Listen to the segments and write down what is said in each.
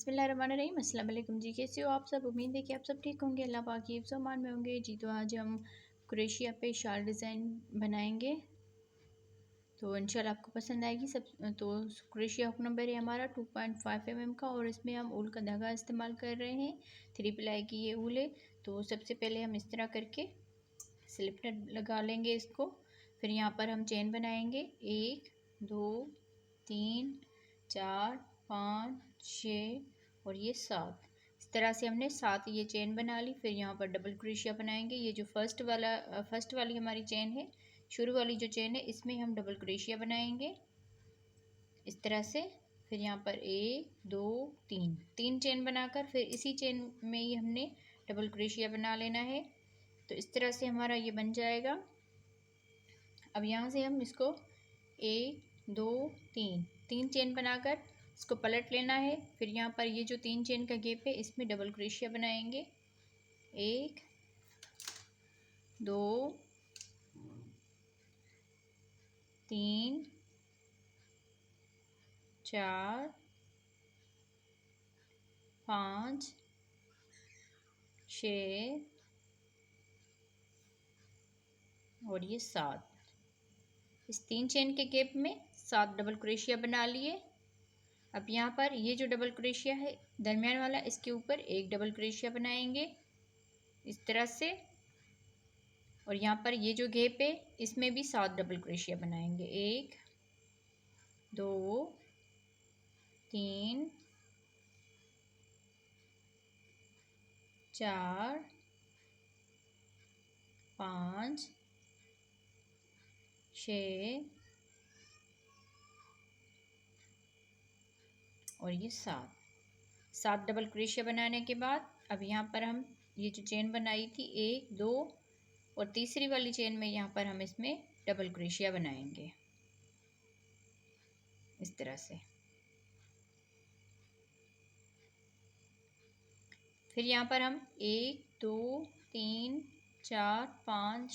बिस्मिल्लाहिर्रहमानिर्रहीम। अस्सलाम वालेकुम जी, कैसे हो आप सब। उम्मीद है कि आप सब ठीक होंगे, अल्लाह पाक की हिफ्ज़ अमान में होंगे जी। तो आज हम क्रोशिया पे शाल डिज़ाइन बनाएंगे, तो इंशाल्लाह आपको पसंद आएगी सब। तो क्रोशिया हुक नंबर है हमारा 2.5 mm का, और इसमें हम ऊल का धागा इस्तेमाल कर रहे हैं। 3 प्लाई की ये ऊल है। तो सबसे पहले हम इस तरह करके स्लिप नट लगा लेंगे इसको। फिर यहाँ पर हम चेन बनाएंगे 1 2 3 4 5 6 और ये 7। इस तरह से हमने 7 ये चेन बना ली। फिर यहाँ पर डबल क्रोशिया बनाएंगे। ये जो फर्स्ट वाली हमारी चेन है, शुरू वाली जो चेन है, इसमें हम डबल क्रोशिया बनाएंगे इस तरह से। फिर यहाँ पर 1 2 3 चेन बनाकर फिर इसी चेन में ही हमने डबल क्रोशिया बना लेना है। तो इस तरह से हमारा ये बन जाएगा। अब यहाँ से हम इसको 1 2 3 चेन बनाकर इसको पलट लेना है। फिर यहाँ पर ये जो 3 चेन का गैप है, इसमें डबल क्रोशिया बनाएंगे 1 2 3 4 5 6 और ये 7। इस 3 चेन के गैप में 7 डबल क्रोशिया बना लिए। अब यहाँ पर ये जो डबल क्रोशिया है दरमियान वाला, इसके ऊपर एक डबल क्रोशिया बनाएंगे इस तरह से। और यहाँ पर ये जो गैप है, इसमें भी 7 डबल क्रोशिया बनाएंगे 1 2 3 4 5 6 और ये 7 डबल क्रोशिया बनाने के बाद अब यहाँ पर हम ये जो चेन बनाई थी 1 2 और तीसरी वाली चेन में यहाँ पर हम इसमें डबल क्रोशिया बनाएंगे इस तरह से। फिर यहाँ पर हम 1 2 3 4 5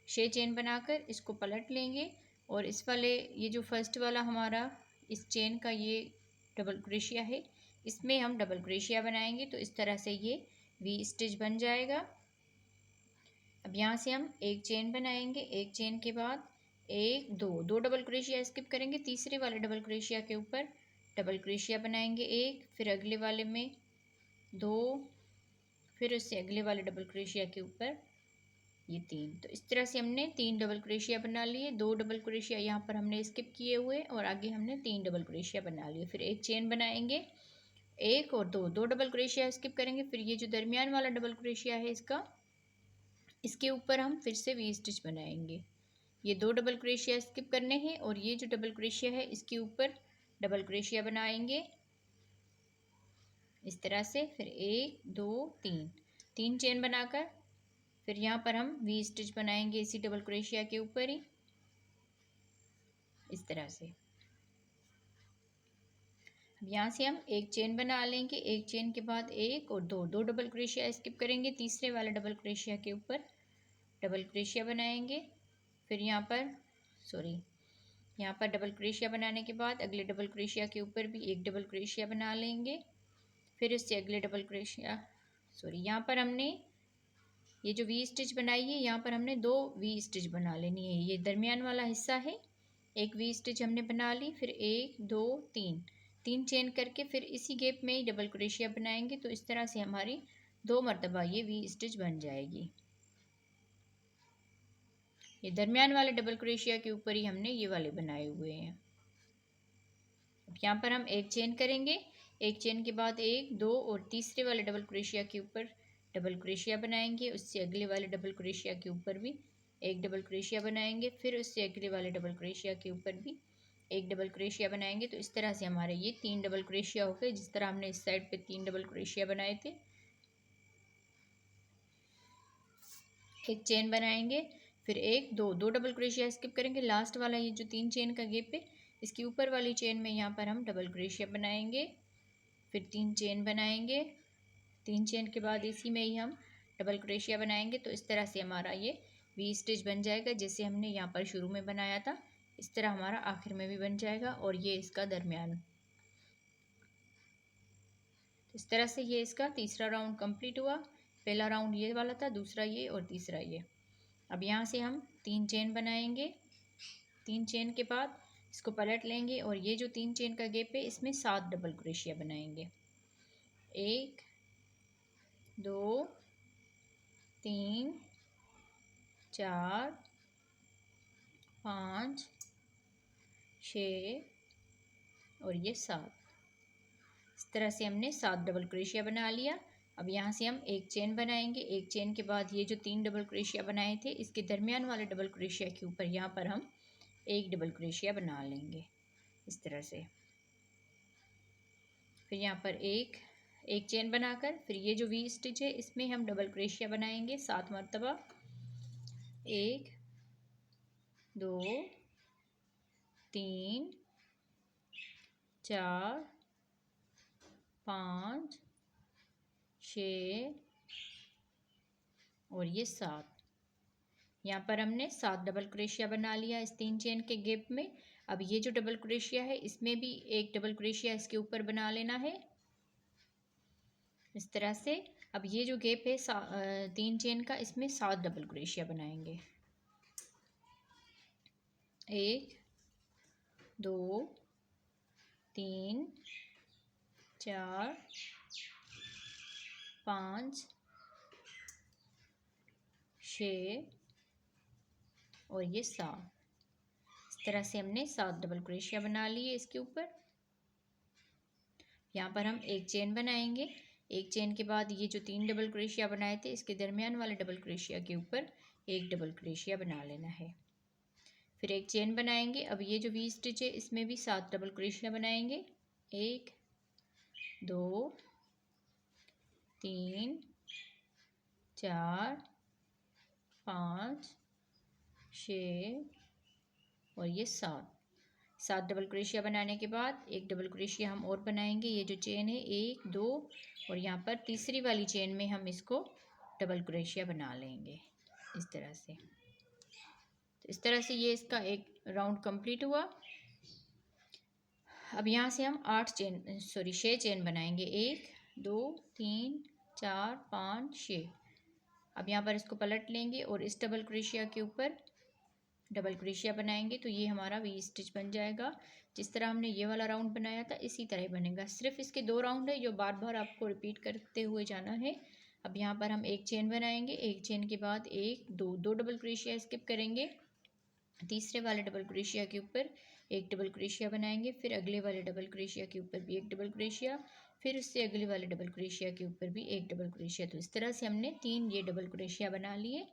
6 चेन बनाकर इसको पलट लेंगे। और इस वाले ये जो फर्स्ट वाला हमारा इस चेन का ये डबल क्रोशिया है, इसमें हम डबल क्रोशिया बनाएंगे। तो इस तरह से ये वी स्टिच बन जाएगा। अब यहाँ से हम एक चेन बनाएंगे, एक चेन के बाद 1 2 डबल क्रोशिया स्किप करेंगे। तीसरे वाले डबल क्रोशिया के ऊपर डबल क्रोशिया बनाएंगे 1, फिर अगले वाले में 2, फिर उससे अगले वाले डबल क्रोशिया के ऊपर ये 3। तो इस तरह से हमने 3 डबल क्रोशिया बना लिए। 2 डबल क्रोशिया यहाँ पर हमने स्किप किए हुए और आगे हमने 3 डबल क्रोशिया बना लिए। फिर एक चेन बनाएंगे 1 और 2 डबल क्रोशिया स्किप करेंगे। फिर ये जो दरमियान वाला डबल क्रोशिया है इसके ऊपर हम फिर से वी स्टिच बनाएंगे। ये 2 डबल क्रोशिया स्किप करने हैं और ये जो डबल क्रोशिया है इसके ऊपर डबल क्रोशिया बनाएंगे इस तरह से। फिर 1 2 3 चेन बनाकर फिर यहाँ पर हम वी स्टिच बनाएंगे इसी डबल क्रोशिया के ऊपर ही इस तरह से। अब यहाँ से हम एक चेन बना लेंगे, एक चेन के बाद 1 और 2 डबल क्रोशिया स्किप करेंगे। तीसरे वाले डबल क्रोशिया के ऊपर डबल क्रोशिया बनाएंगे। फिर यहाँ पर डबल क्रोशिया बनाने के बाद अगले डबल क्रोशिया के ऊपर भी एक डबल क्रोशिया बना लेंगे। फिर इससे अगले डबल क्रोशिया यहाँ पर हमने ये जो वी स्टिच बनाई है, यहाँ पर हमने 2 वी स्टिच बना लेनी है। ये दरमियान वाला हिस्सा है, एक वी स्टिच हमने बना ली। फिर 1 2 3 चेन करके फिर इसी गैप में ही डबल क्रोशिया बनाएंगे। तो इस तरह से हमारी 2 मरतबा ये वी स्टिच बन जाएगी। ये दरमियान वाले डबल क्रोशिया के ऊपर ही हमने ये वाले बनाए हुए हैं। अब यहाँ पर हम एक चेन करेंगे, एक चेन के बाद 1 2 और तीसरे वाले डबल क्रोशिया के ऊपर डबल क्रोशिया बनाएंगे। उससे अगले वाले डबल क्रोशिया के ऊपर भी एक डबल क्रोशिया बनाएंगे। फिर उससे अगले वाले डबल क्रोशिया के ऊपर भी एक डबल क्रोशिया बनाएंगे। तो इस तरह से हमारे ये 3 डबल क्रोशिया हो गए, जिस तरह हमने इस साइड पे 3 डबल क्रोशिया बनाए थे। एक चेन बनाएंगे, फिर 1 2 डबल क्रोशिया स्किप करेंगे। लास्ट वाला ये जो 3 चेन का गैप है, इसके ऊपर वाली चेन में यहाँ पर हम डबल क्रोशिया बनाएंगे। फिर 3 चेन बनाएंगे, 3 चेन के बाद इसी में ही हम डबल क्रोशिया बनाएंगे। तो इस तरह से हमारा ये वी स्टिच बन जाएगा, जैसे हमने यहाँ पर शुरू में बनाया था इस तरह हमारा आखिर में भी बन जाएगा। और ये इसका दरमियान। इस तरह से ये इसका तीसरा राउंड कंप्लीट हुआ। पहला राउंड ये वाला था, दूसरा ये और तीसरा ये। अब यहाँ से हम 3 चेन बनाएंगे। 3 चेन के बाद इसको पलट लेंगे और ये जो 3 चेन का गैप है इसमें 7 डबल क्रोशिया बनाएंगे। 1 2 3 4 5 6 और ये 7। इस तरह से हमने 7 डबल क्रोशिया बना लिया। अब यहाँ से हम एक चेन बनाएंगे। एक चेन के बाद ये जो 3 डबल क्रोशिया बनाए थे इसके दरमियान वाले डबल क्रोशिया के ऊपर यहाँ पर हम एक डबल क्रोशिया बना लेंगे इस तरह से। फिर यहाँ पर एक चेन बनाकर फिर ये जो वी स्टिच है इसमें हम डबल क्रोशिया बनाएंगे 7 मरतबा। 1 2 3 4 5 6 और ये 7। यहाँ पर हमने 7 डबल क्रोशिया बना लिया इस 3 चेन के गैप में। अब ये जो डबल क्रोशिया है इसमें भी एक डबल क्रोशिया इसके ऊपर बना लेना है इस तरह से। अब ये जो गैप है 3 चेन का इसमें 7 डबल क्रोशिया बनाएंगे। 1 2 3 4 5 6 और ये 7। इस तरह से हमने 7 डबल क्रोशिया बना लिए इसके ऊपर। यहाँ पर हम एक चेन बनाएंगे। एक चेन के बाद ये जो 3 डबल क्रोशिया बनाए थे इसके दरमियान वाले डबल क्रोशिया के ऊपर एक डबल क्रोशिया बना लेना है। फिर एक चेन बनाएंगे। अब ये जो वी स्टिच है इसमें भी 7 डबल क्रोशिया बनाएंगे। 1 2 3 4 5 6 और ये 7 डबल क्रोशिया बनाने के बाद एक डबल क्रोशिया हम और बनाएंगे। ये जो चेन है 1 2 और यहाँ पर तीसरी वाली चेन में हम इसको डबल क्रोशिया बना लेंगे इस तरह से। तो इस तरह से ये इसका एक राउंड कंप्लीट हुआ। अब यहाँ से हम 6 चेन बनाएंगे। 1 2 3 4 5 6। अब यहाँ पर इसको पलट लेंगे और इस डबल क्रोशिया के ऊपर डबल क्रोशिया बनाएंगे तो ये हमारा वी स्टिच बन जाएगा। जिस तरह हमने ये वाला राउंड बनाया था इसी तरह बनेगा। सिर्फ इसके 2 राउंड है जो बार बार आपको रिपीट करते हुए जाना है। अब यहाँ पर हम एक चेन बनाएंगे। एक चेन के बाद 1 2 डबल क्रोशिया स्किप करेंगे। तीसरे वाले डबल क्रोशिया के ऊपर एक डबल क्रोशिया बनाएंगे। फिर अगले वाले डबल क्रोशिया के ऊपर भी एक डबल क्रोशिया। फिर उससे अगले वाले डबल क्रोशिया के ऊपर भी एक डबल क्रोशिया। तो इस तरह से हमने 3 ये डबल क्रोशिया बना लिए।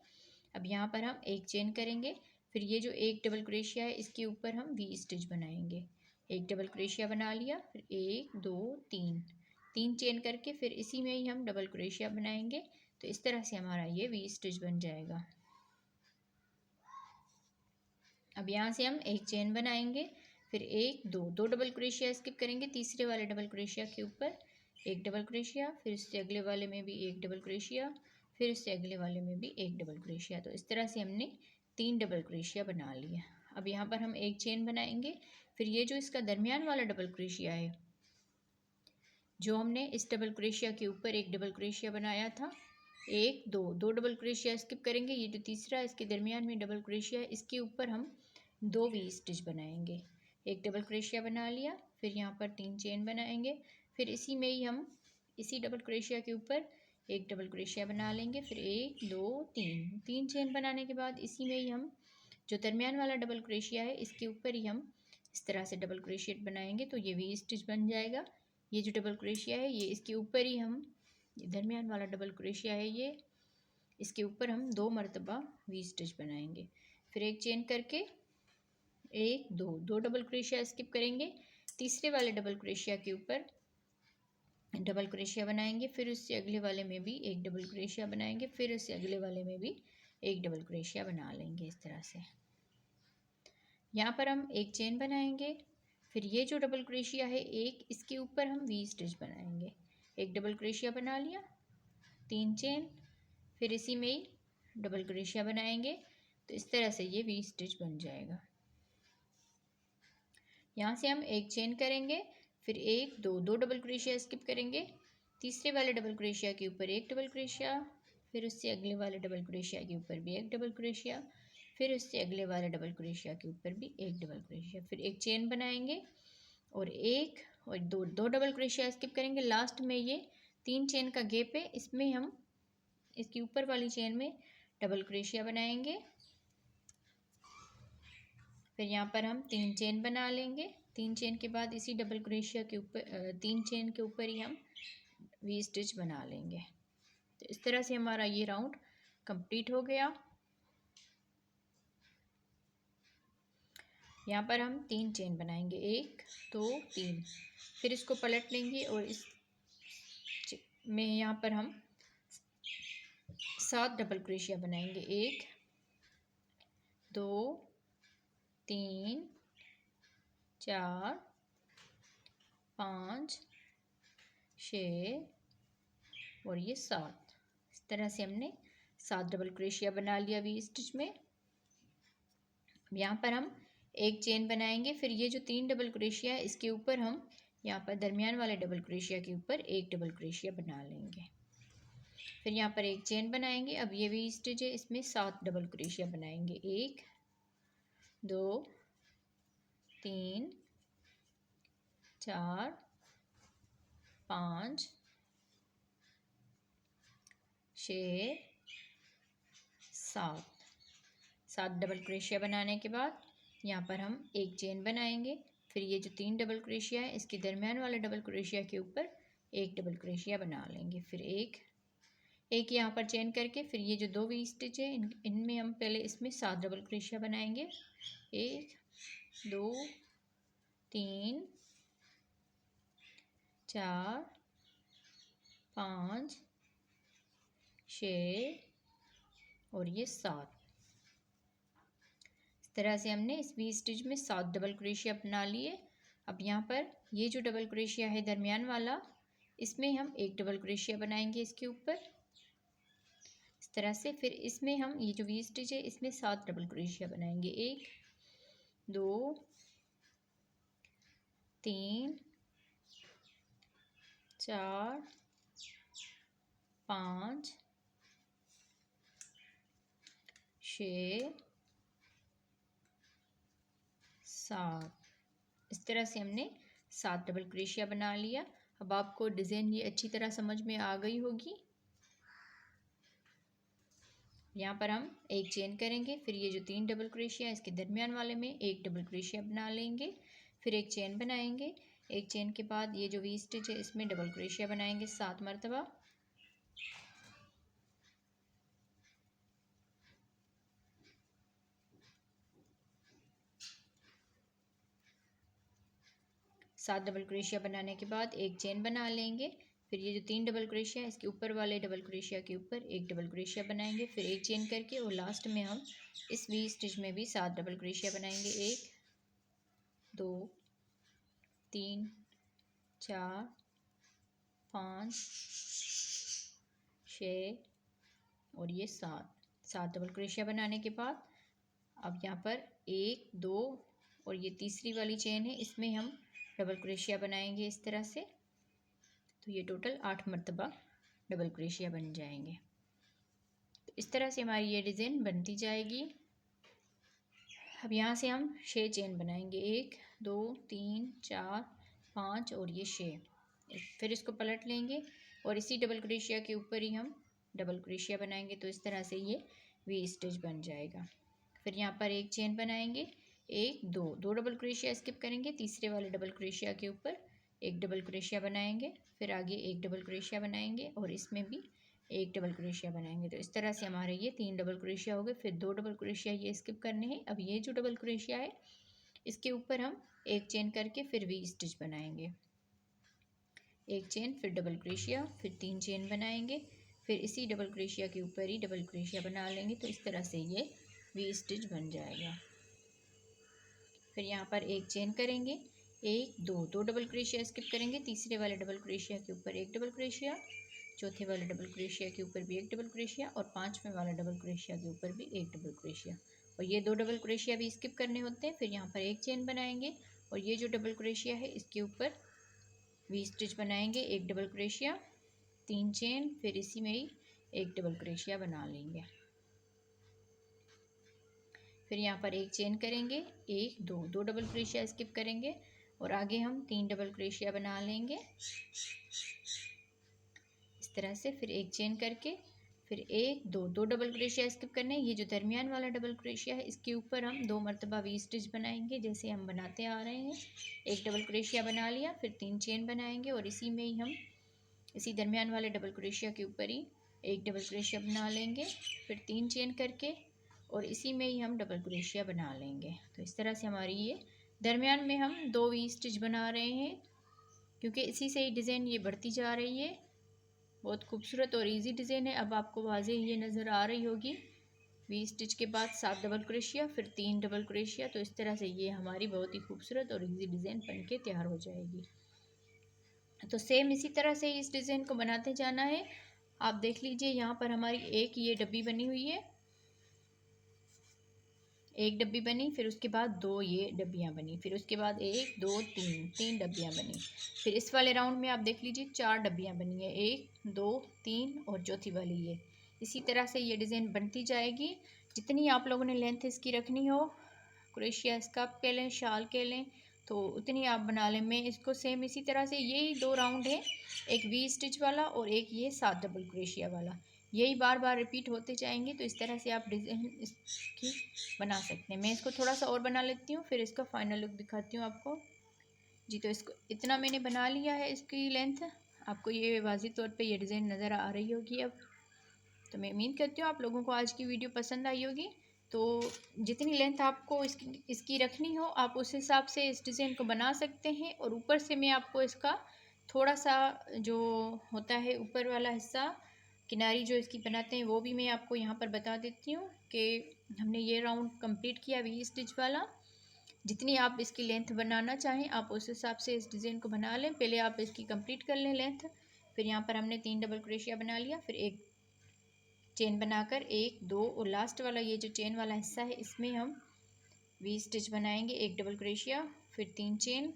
अब यहाँ पर हम एक चेन करेंगे। फिर ये जो एक डबल क्रोशिया है इसके ऊपर हम वी स्टिच बनाएंगे। एक डबल क्रोशिया बना लिया। फिर 1 2 3 चेन करके फिर इसी में ही हम डबल क्रोशिया बनाएंगे। तो इस तरह से हमारा ये वी स्टिच बन जाएगा। अब यहाँ से हम एक चेन बनाएंगे। फिर 1 2 डबल क्रोशिया स्किप करेंगे। तीसरे वाले डबल क्रोशिया के ऊपर एक डबल क्रोशिया। फिर उससे अगले वाले में भी एक डबल क्रोशिया। फिर उससे अगले वाले में भी एक डबल क्रोशिया। तो इस तरह से हमने 3 डबल क्रोशिया बना लिया। अब यहाँ पर हम एक चेन बनाएंगे। फिर ये जो इसका दरमियान वाला डबल क्रोशिया है जो हमने इस डबल क्रोशिया के ऊपर एक डबल क्रोशिया बनाया था 1 2 डबल क्रोशिया स्किप करेंगे। ये जो तीसरा इसके दरमियान में डबल क्रोशिया है इसके ऊपर हम 2 वी स्टिच बनाएंगे। एक डबल क्रोशिया बना लिया। फिर यहाँ पर 3 चेन बनाएंगे। फिर इसी में ही हम इसी डबल क्रोशिया के ऊपर एक डबल क्रोशिया बना लेंगे। फिर 1 2 3 चेन बनाने के बाद इसी में ही हम जो दरमियान वाला डबल क्रोशिया है इसके ऊपर ही हम इस तरह से डबल क्रोशिया बनाएंगे तो ये वी स्टिच बन जाएगा। ये जो डबल क्रोशिया है ये इसके ऊपर ही हम दरमियान वाला डबल क्रोशिया है ये इसके ऊपर हम 2 मरतबा वी स्टिच बनाएंगे। फिर एक चेन करके 1 2 डबल क्रोशिया स्किप करेंगे। तीसरे वाले डबल क्रोशिया के ऊपर डबल क्रोशिया बनाएंगे। फिर उससे अगले वाले में भी एक डबल क्रोशिया बनाएंगे। फिर उससे अगले वाले में भी एक डबल क्रोशिया बना लेंगे इस तरह से। यहाँ पर हम एक चेन बनाएंगे। फिर ये जो डबल क्रोशिया है एक इसके ऊपर हम वी स्टिच बनाएंगे। एक डबल क्रोशिया बना लिया। 3 चेन। फिर इसी में ही डबल क्रोशिया बनाएंगे। तो इस तरह से ये वी स्टिच बन जाएगा। यहाँ से हम एक चेन करेंगे। फिर 1 2 डबल क्रोशिया स्किप करेंगे। तीसरे वाले डबल क्रोशिया के ऊपर एक डबल क्रोशिया, फिर उससे अगले वाले डबल क्रोशिया के ऊपर भी एक डबल क्रोशिया, फिर उससे अगले वाले डबल क्रोशिया के ऊपर भी एक डबल क्रोशिया, फिर एक चेन बनाएंगे और एक और दो दो डबल क्रोशिया स्किप करेंगे। लास्ट में ये 3 चेन का गैप है, इसमें हम इसकी ऊपर वाली चेन में डबल क्रोशिया बनाएंगे। फिर यहाँ पर हम 3 चेन बना लेंगे। 3 चेन के बाद इसी डबल क्रोशिया के ऊपर 3 चेन के ऊपर ही हम वी स्टिच बना लेंगे। तो इस तरह से हमारा ये राउंड कंप्लीट हो गया। यहाँ पर हम 3 चेन बनाएंगे, 1 2 3, फिर इसको पलट लेंगे और इस में यहाँ पर हम 7 डबल क्रोशिया बनाएंगे, 1 2 3 4 5 6 और ये 7। इस तरह से हमने 7 डबल क्रोशिया बना लिया वी स्टिच में। यहाँ पर हम एक चेन बनाएंगे, फिर ये जो 3 डबल क्रोशिया है इसके ऊपर हम यहाँ पर दरमियान वाले डबल क्रोशिया के ऊपर एक डबल क्रोशिया बना लेंगे। फिर यहाँ पर एक चेन बनाएंगे। अब ये वी स्टिच है, इसमें 7 डबल क्रोशिया बनाएंगे, 1 2 3 4 5 6 7 डबल क्रोशिया बनाने के बाद यहाँ पर हम एक चेन बनाएंगे। फिर ये जो 3 डबल क्रोशिया है इसके दरमियान वाले डबल क्रोशिया के ऊपर एक डबल क्रोशिया बना लेंगे। फिर एक यहाँ पर चेन करके फिर ये जो 2 वी स्टिच है इनमें हम पहले इसमें 7 डबल क्रोशिया बनाएंगे, 1 2 3 4 5 6 और ये 7। इस तरह से हमने इस वी स्टिच में 7 डबल क्रोशिया बना लिए। अब यहाँ पर ये जो डबल क्रोशिया है दरमियान वाला, इसमें हम एक डबल क्रोशिया बनाएंगे इसके ऊपर इस तरह से। फिर इसमें हम ये जो वी स्टिच है इसमें 7 डबल क्रोशिया बनाएंगे, 1 2 3 4 5 6 7। इस तरह से हमने 7 डबल क्रोशिया बना लिया। अब आपको डिज़ाइन ये अच्छी तरह समझ में आ गई होगी। यहाँ पर हम एक चेन करेंगे, फिर ये जो 3 डबल क्रोशिया इसके दरमियान वाले में एक डबल क्रोशिया बना लेंगे, फिर एक चेन बनाएंगे। एक चेन के बाद ये जो वी स्टिच है इसमें डबल क्रोशिया बनाएंगे 7 मरतबा। सात डबल क्रोशिया बनाने के बाद एक चेन बना लेंगे। फिर ये जो 3 डबल क्रोशिया है इसके ऊपर वाले डबल क्रोशिया के ऊपर एक डबल क्रोशिया बनाएंगे, फिर एक चेन करके और लास्ट में हम इस वी स्टिच में भी 7 डबल क्रोशिया बनाएंगे, 1 2 3 4 5 6 और ये 7 डबल क्रोशिया बनाने के बाद अब यहाँ पर 1 2 और ये तीसरी वाली चेन है इसमें हम डबल क्रोशिया बनाएंगे इस तरह से। तो ये टोटल 8 मरतबा डबल क्रोशिया बन जाएंगे। तो इस तरह से हमारी ये डिज़ाइन बनती जाएगी। अब यहाँ से हम 6 चेन बनाएंगे, 1 2 3 4 5 और ये 6। फिर इसको पलट लेंगे और इसी डबल क्रोशिया के ऊपर ही हम डबल क्रोशिया बनाएंगे। तो इस तरह से ये वी स्टिच बन जाएगा। फिर यहाँ पर एक चेन बनाएंगे, 1 2 डबल क्रोशिया स्किप करेंगे, तीसरे वाले डबल क्रोशिया के ऊपर एक डबल क्रोशिया बनाएंगे, फिर आगे एक डबल क्रोशिया बनाएंगे और इसमें भी एक डबल क्रोशिया बनाएंगे। तो इस तरह से हमारे ये 3 डबल क्रोशिया हो गए। फिर 2 डबल क्रोशिया ये स्किप करने हैं। अब ये जो डबल क्रोशिया है इसके ऊपर हम एक चेन करके फिर वी स्टिच बनाएंगे, एक चेन फिर डबल क्रोशिया, फिर 3 चेन बनाएंगे, फिर इसी डबल क्रोशिया के ऊपर ही डबल क्रोशिया बना लेंगे। तो इस तरह से ये वी स्टिच बन जाएगा। फिर यहाँ पर एक चेन करेंगे, 1 2 डबल क्रोशिया स्किप करेंगे, तीसरे वाले डबल क्रोशिया के ऊपर एक डबल क्रोशिया, चौथे वाले डबल क्रोशिया के ऊपर भी एक डबल क्रोशिया और पांचवें वाला डबल क्रोशिया के ऊपर भी एक डबल क्रोशिया। और ये 2 डबल क्रोशिया भी स्किप करने होते हैं। फिर यहाँ पर एक चेन बनाएंगे और ये जो डबल क्रोशिया है इसके ऊपर वी स्टिच बनाएंगे, एक डबल क्रोशिया, 3 चेन, फिर इसी में ही एक डबल क्रोशिया बना लेंगे। फिर यहाँ पर एक चेन करेंगे, एक दो डबल क्रोशिया स्किप करेंगे और आगे हम 3 डबल क्रोशिया बना लेंगे इस तरह से। फिर एक चेन करके फिर एक दो डबल क्रोशिया स्किप करने। ये जो दरमियान वाला डबल क्रोशिया है इसके ऊपर हम 2 मरतबा वी स्टिच बनाएंगे जैसे हम बनाते आ रहे हैं। एक डबल क्रोशिया बना लिया, फिर 3 चेन बनाएंगे और इसी में ही हम इसी दरमियान वाले डबल क्रोशिया के ऊपर ही एक डबल क्रोशिया बना लेंगे, फिर 3 चेन करके और इसी में ही हम डबल क्रोशिया बना लेंगे। तो इस तरह से हमारी ये दरमियान में हम 2 वी स्टिच बना रहे हैं क्योंकि इसी से ही डिज़ाइन ये बढ़ती जा रही है। बहुत खूबसूरत और इजी डिज़ाइन है। अब आपको वाज़ेह ये नज़र आ रही होगी। वी स्टिच के बाद 7 डबल क्रोशिया, फिर 3 डबल क्रोशिया। तो इस तरह से ये हमारी बहुत ही खूबसूरत और इजी डिज़ाइन बन के तैयार हो जाएगी। तो सेम इसी तरह से इस डिज़ाइन को बनाते जाना है। आप देख लीजिए यहाँ पर हमारी एक ये डब्बी बनी हुई है, एक डब्बी बनी, फिर उसके बाद 2 ये डब्बियाँ बनी, फिर उसके बाद 1 2 3 डब्बियाँ बनी। फिर इस वाले राउंड में आप देख लीजिए 4 डब्बियाँ बनी है, 1 2 3 और चौथी वाली ये। इसी तरह से ये डिज़ाइन बनती जाएगी। जितनी आप लोगों ने लेंथ इसकी रखनी हो, क्रोशिया स्कर्ट के लें, शाल के लें, तो उतनी आप बना लें। मैं इसको सेम इसी तरह से यही 2 राउंड है, एक वी स्टिच वाला और एक ये 7 डबल क्रोशिया वाला, यही बार बार रिपीट होते जाएंगे। तो इस तरह से आप डिज़ाइन इसकी बना सकते हैं। मैं इसको थोड़ा सा और बना लेती हूँ, फिर इसका फाइनल लुक दिखाती हूँ आपको जी। तो इसको इतना मैंने बना लिया है, इसकी लेंथ आपको ये वाज़ी तौर पे ये डिज़ाइन नज़र आ रही होगी अब। तो मैं उम्मीद करती हूँ आप लोगों को आज की वीडियो पसंद आई होगी। तो जितनी लेंथ आपको इसकी रखनी हो आप उस हिसाब से इस डिज़ाइन को बना सकते हैं। और ऊपर से मैं आपको इसका थोड़ा सा जो होता है ऊपर वाला हिस्सा किनारी जो इसकी बनाते हैं वो भी मैं आपको यहाँ पर बता देती हूँ कि हमने ये राउंड कंप्लीट किया वी स्टिच वाला। जितनी आप इसकी लेंथ बनाना चाहें आप उस हिसाब से इस डिज़ाइन को बना लें। पहले आप इसकी कंप्लीट कर लें लेंथ। फिर यहाँ पर हमने 3 डबल क्रोशिया बना लिया, फिर एक चेन बनाकर 1 2 और लास्ट वाला ये जो चेन वाला हिस्सा है इसमें हम वी स्टिच बनाएंगे, एक डबल क्रोशिया, फिर 3 चेन,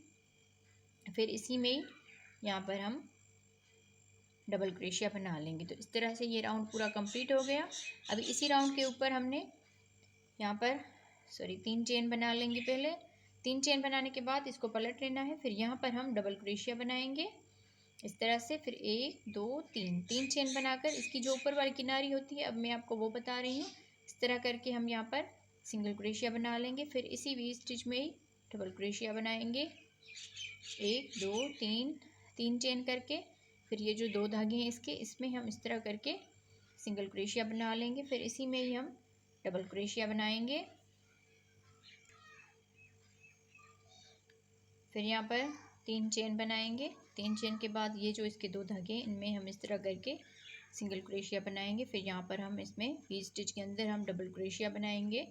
फिर इसी में ही यहाँ पर हम डबल क्रोशिया बना लेंगे। तो इस तरह से ये राउंड पूरा कंप्लीट हो गया। अभी इसी राउंड के ऊपर हमने यहाँ पर 3 चेन बना लेंगे। पहले 3 चेन बनाने के बाद इसको पलट लेना है, फिर यहाँ पर हम डबल क्रोशिया बनाएंगे इस तरह से। फिर 1 2 3 चेन बनाकर इसकी जो ऊपर वाली किनारी होती है अब मैं आपको वो बता रही हूँ। इस तरह करके हम यहाँ पर सिंगल क्रोशिया बना लेंगे, फिर इसी वी स्टिच में ही डबल क्रोशिया बनाएंगे 1 2 3 चेन करके। फिर ये जो 2 धागे हैं इसके इसमें हम इस तरह करके सिंगल क्रोशिया बना लेंगे, फिर इसी में ही हम डबल क्रोशिया बनाएंगे। फिर यहाँ पर 3 चेन बनाएंगे, 3 चेन के बाद ये जो इसके 2 धागे इनमें हम इस तरह करके सिंगल क्रोशिया बनाएंगे। फिर यहाँ पर हम इसमें वी स्टिच के अंदर हम डबल क्रोशिया बनाएंगे,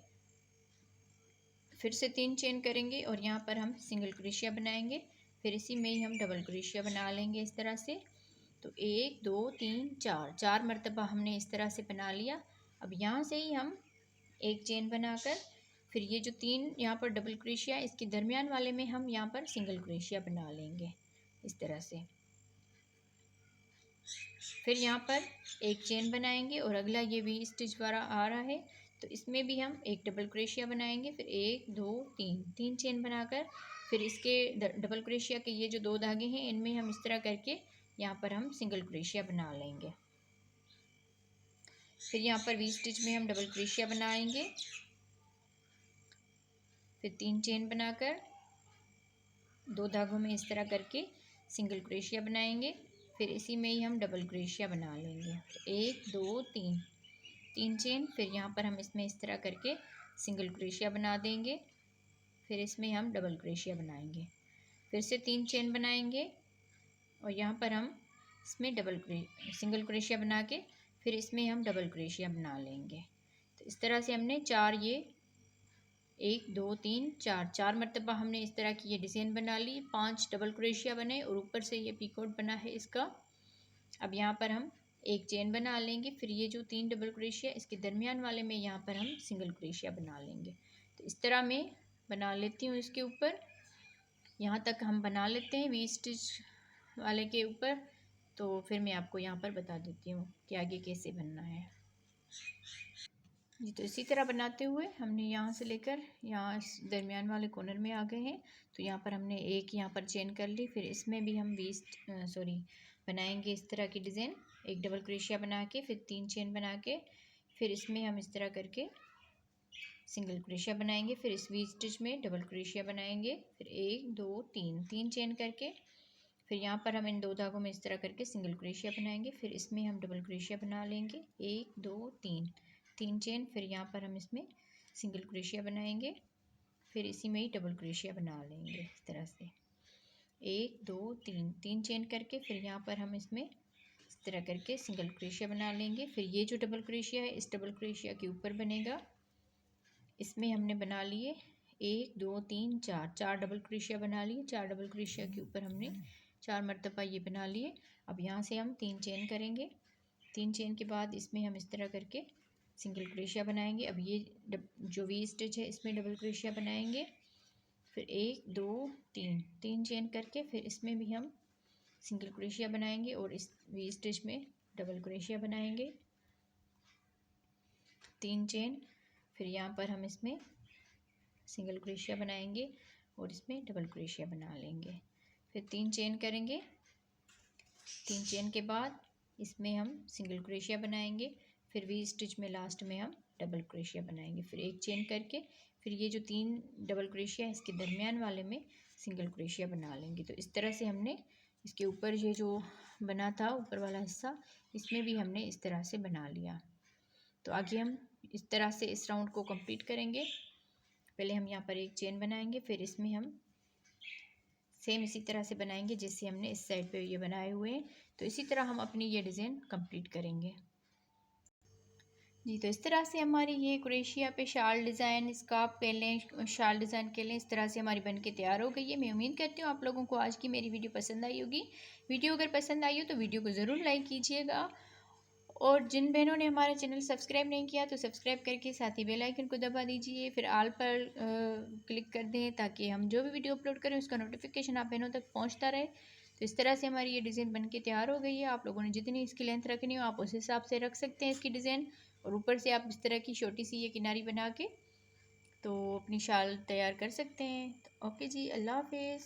फिर से 3 चेन करेंगे और यहाँ पर हम सिंगल क्रोशिया बनाएंगे, फिर इसी में ही हम डबल क्रोशिया बना लेंगे इस तरह से। तो 1 2 3 4 मरतबा हमने इस तरह से बना लिया। अब यहाँ से ही हम एक चेन बनाकर फिर ये जो 3 यहाँ पर डबल क्रोशिया इसके दरमियान वाले में हम यहाँ पर सिंगल क्रोशिया बना लेंगे इस तरह से। फिर यहाँ पर एक चेन बनाएंगे और अगला ये वी स्टिच वाला आ रहा है तो इसमें भी हम एक डबल क्रोशिया बनाएंगे, फिर 1 2 3 चेन बनाकर फिर इसके डबल क्रोशिया के ये जो 2 धागे हैं इनमें हम इस तरह करके यहाँ पर हम सिंगल क्रोशिया बना लेंगे। फिर यहाँ पर वी स्टिच में हम डबल क्रोशिया बनाएंगे, फिर 3 चेन बनाकर 2 धागों में इस तरह करके सिंगल क्रोशिया बनाएंगे, फिर इसी में ही हम डबल क्रोशिया बना लेंगे 1 2 3 चेन। फिर यहाँ पर हम इसमें इस तरह करके सिंगल क्रोशिया बना देंगे, फिर इसमें हम डबल क्रोशिया बनाएंगे, फिर से 3 चेन बनाएंगे और यहाँ पर हम इसमें सिंगल क्रोशिया बना के फिर इसमें हम डबल क्रोशिया बना लेंगे। तो इस तरह से हमने 4 ये 1 2 3 4 मरतबा हमने इस तरह की ये डिज़ाइन बना ली। 5 डबल क्रोशिया बने और ऊपर से ये पीकोट बना है इसका। अब यहाँ पर हम एक चेन बना लेंगे, फिर ये जो 3 डबल क्रोशिया इसके दरमियान वाले में यहाँ पर हम सिंगल क्रोशिया बना लेंगे। तो इस तरह मैं बना लेती हूँ। इसके ऊपर यहाँ तक हम बना लेते हैं वी स्टिच वाले के ऊपर। तो फिर मैं आपको यहाँ पर बता देती हूँ कि आगे कैसे बनना है। जी तो इसी तरह बनाते हुए हमने यहाँ से लेकर यहाँ इस दरमियान वाले कॉर्नर में आ गए हैं। तो यहाँ पर हमने एक यहाँ पर चेन कर ली, फिर इसमें भी हम 20 बनाएंगे इस तरह की डिज़ाइन। एक डबल क्रोशिया बना के फिर 3 चेन बना के फिर इसमें हम इस तरह करके सिंगल क्रोशिया बनाएंगे। फिर इस वी स्टिच में डबल क्रोशिया बनाएंगे, फिर 1 2 3 चेन करके फिर यहाँ पर हम इन 2 धागों में इस तरह करके सिंगल क्रोशिया बनाएंगे। फिर इसमें हम डबल क्रोशिया बना लेंगे, 1 2 3 चेन। फिर यहाँ पर हम इसमें सिंगल क्रोशिया बनाएंगे, फिर इसी में ही डबल क्रोशिया बना लेंगे इस तरह से 1 2 3 चेन करके फिर यहाँ पर हम इसमें इस तरह करके सिंगल क्रोशिया बना लेंगे। फिर ये जो डबल क्रोशिया है इस डबल क्रोशिया के ऊपर बनेगा, इसमें हमने बना लिए 1 2 3 4 डबल क्रोशिया बना लिए। 4 डबल क्रोशिया के ऊपर हमने 4 मरतबा ये बना लिए। अब यहाँ से हम 3 चेन करेंगे। 3 चेन के बाद इसमें हम इस तरह करके सिंगल क्रोशिया बनाएंगे। अब ये जो वी स्टिच है इसमें डबल क्रोशिया बनाएंगे, फिर 1 2 3 चेन करके फिर इसमें भी हम सिंगल क्रोशिया बनाएंगे और इस वी स्टिच में डबल क्रोशिया बनाएंगे, 3 चेन। फिर यहाँ पर हम इसमें सिंगल क्रोशिया बनाएंगे और इसमें डबल क्रोशिया बना लेंगे, फिर 3 चेन करेंगे। 3 चेन के बाद इसमें हम सिंगल क्रोशिया बनाएंगे, फिर वी स्टिच में लास्ट में हम डबल क्रोशिया बनाएंगे, फिर 1 चेन करके फिर ये जो 3 डबल क्रोशिया है इसके दरमियान वाले में सिंगल क्रोशिया बना लेंगे। तो इस तरह से हमने इसके ऊपर ये जो बना था ऊपर वाला हिस्सा इसमें भी हमने इस तरह से बना लिया। तो आगे हम इस तरह से इस राउंड को कंप्लीट करेंगे। पहले हम यहाँ पर 1 चेन बनाएंगे, फिर इसमें हम सेम इसी तरह से बनाएंगे जैसे हमने इस साइड पे ये बनाए हुए हैं। तो इसी तरह हम अपनी ये डिज़ाइन कंप्लीट करेंगे। जी तो इस तरह से हमारी ये क्रोशिया पे शाल डिज़ाइन स्कार्फ कह लें, शाल डिज़ाइन के लें, इस तरह से हमारी बन के तैयार हो गई है। मैं उम्मीद करती हूँ आप लोगों को आज की मेरी वीडियो पसंद आई होगी। वीडियो अगर पसंद आई हो तो वीडियो को ज़रूर लाइक कीजिएगा, और जिन बहनों ने हमारा चैनल सब्सक्राइब नहीं किया तो सब्सक्राइब करके साथ ही बेल आइकन को दबा दीजिए, फिर ऑल पर क्लिक कर दें ताकि हम जो भी वीडियो अपलोड करें उसका नोटिफिकेशन आप बहनों तक पहुंचता रहे। तो इस तरह से हमारी ये डिज़ाइन बन के तैयार हो गई है। आप लोगों ने जितनी इसकी लेंथ रखनी हो आप उस हिसाब से रख सकते हैं इसकी डिज़ाइन, और ऊपर से आप इस तरह की छोटी सी ये किनारी बना के तो अपनी शाल तैयार कर सकते हैं। तो ओके जी, अल्लाह हाफिज़।